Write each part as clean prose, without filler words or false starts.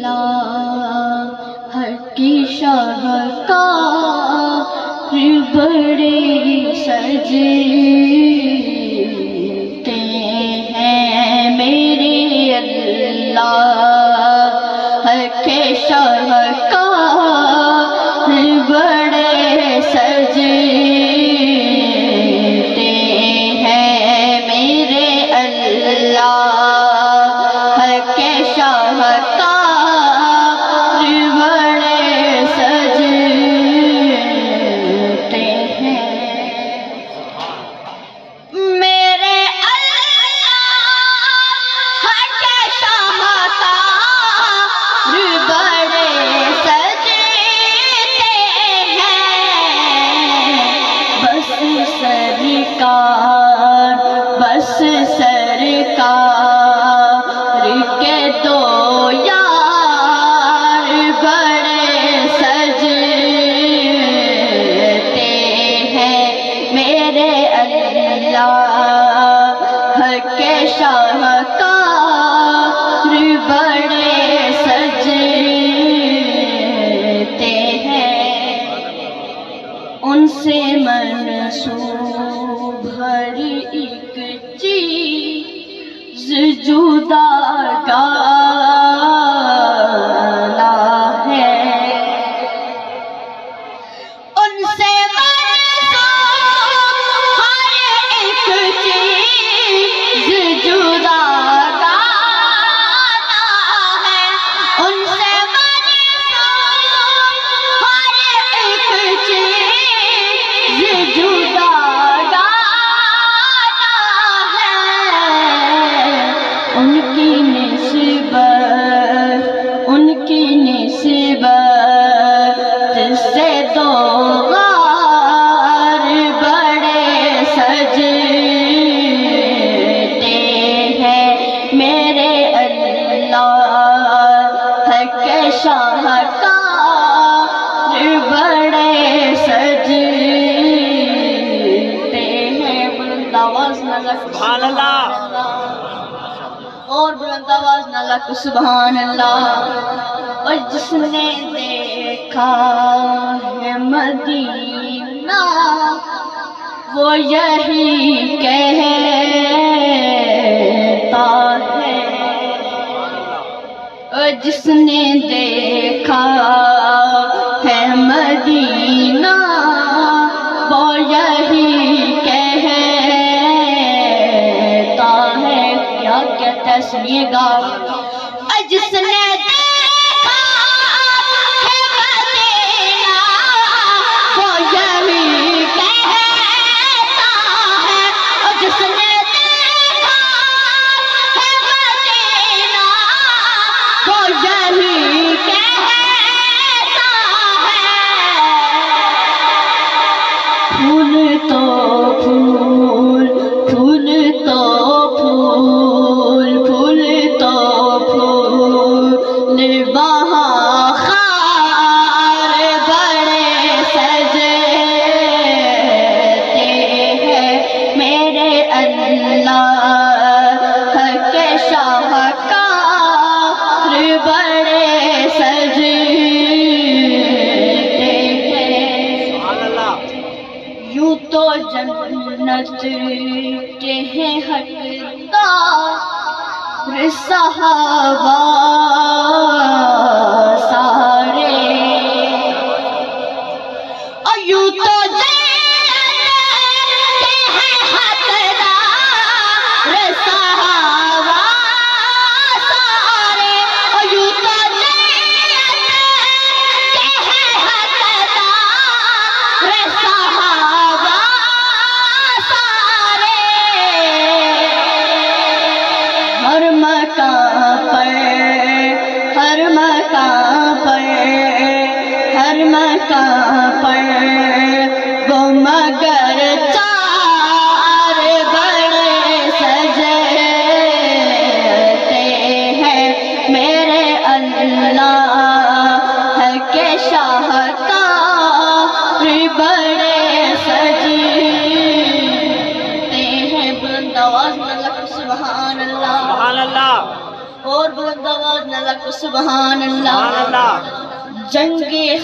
اللہ کی شاہکار بڑے سجتے ہیں میرے اللہ کے شاہکار بڑے سجتے ہیں میرے اللہ کے شاہکار بڑے سجتے ہیں میرے اللہ کے شاہکار بڑے سجتے ہیں بس سرکار کے دو یار بڑے سجتے ہیں میرے اللہ کے شاہکار بڑے سجتے ہیں ان سے منسوب ہر ایک چیز جدا گانا ہے ان سے منسوب ہر ایک چیز جدا گانا ہے ان سے منسوب ہر ایک چیز جدا ان کی نسبت سے دو غار بڑے سجتے ہیں میرے اللہ کے شاہکار بڑے سجتے ہیں بلند آواز نہ سبحان اللہ اور بلند آواز نہ لکھ سبحان اللہ اور جس نے دیکھا ہے مدینہ وہ یہی کہتا ہے اور جس نے دیکھا ہے مدینہ وہ یہی کہتا ہے کیا کہتا ہے سنیے گا جس نے دیکھا ہے مدینہ وہ یہی کہتا ہے اور جس نے دیکھا ہے مدینہ وہ یہی کہتا ہے پھول تو پھول پھول تو پھول پھول تو پھول وہاں خار بڑے سجتے ہیں میرے اللہ کے شاہکار بڑے سجتے ہیں یوں تو جنت کے ہیں حقدار صحابہ سارے اور یوں تو جنت کے ہیں حقدار صحابہ سارے اور یوں تو جنت کے ہیں حقدار صحابہ سارے ہر مقام پر ہر مقام پر ہر مقام پر وہ مگر چار بڑے سجتے ہیں میرے اللہ کے شاہکار بڑے سجتے ہیں بلند آواز نہ لکھ سبحان اللہ سبحان اللہ اور بلند آواز نہ لکھ سبحان اللہ۔ جنگ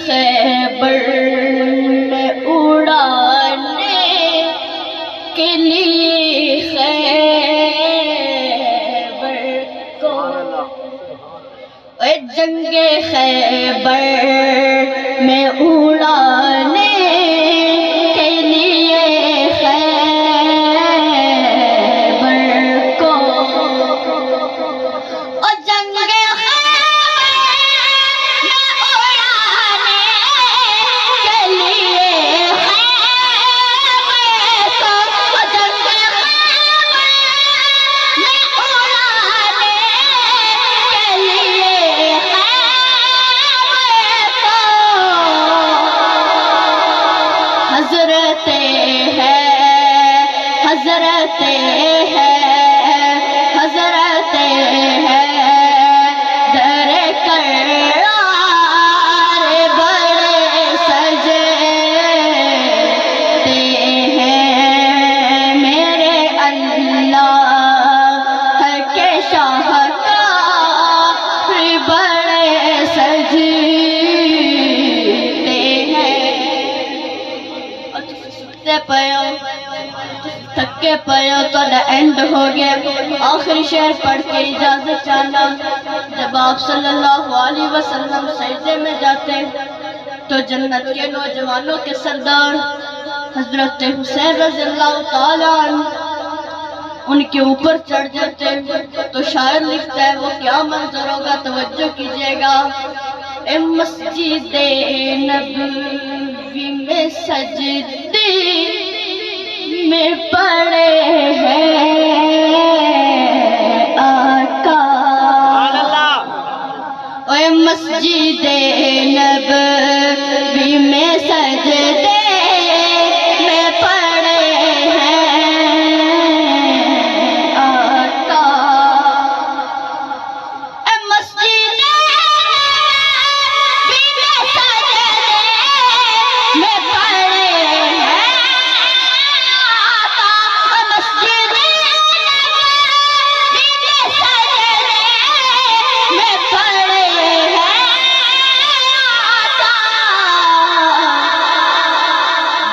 خیبر میں اڑانے کے لیے خیبر کو، جنگ خیبر میں اڑانے کے لیے خیبر کو، اور جنگ حضرت ہے در کرار بڑے سجدے ہیں میرے اللہ کے شاہکار بڑے سجدے ہیں۔ تھکے پیو تو اینڈ ہو گیا، آخری شعر پڑھ کے اجازت چاہنا۔ جب آپ صلی اللہ علیہ وسلم سجدے میں جاتے تو جنت کے نوجوانوں کے سردار حضرت حسین رضی اللہ تعالیٰ عنہ ان کے اوپر چڑھ جاتے، تو شاعر لکھتا ہے وہ کیا منظر ہوگا، توجہ کیجئے گا۔ اے مسجد نبوی میں سجدے میں پڑے ہیں آقا، اے مسجد نبوی میں سجدے میں پڑے ہیں آقا، اے مسجد نبوی میں سجدے میں پڑے ہیں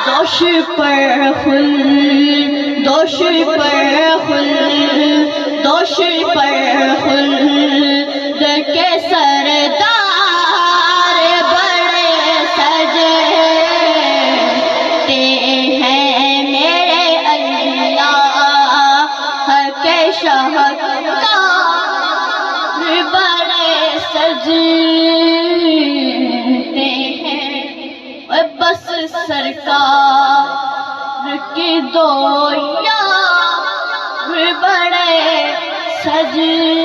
دوش پر خلد، دوش پر خلد، دوش پر خلد کے سردار بڑے سجدے ہیں میرے اللہ کے شاہکار بڑے سجدے ہیں۔ بس سرکار کی دو یار بڑے سجدے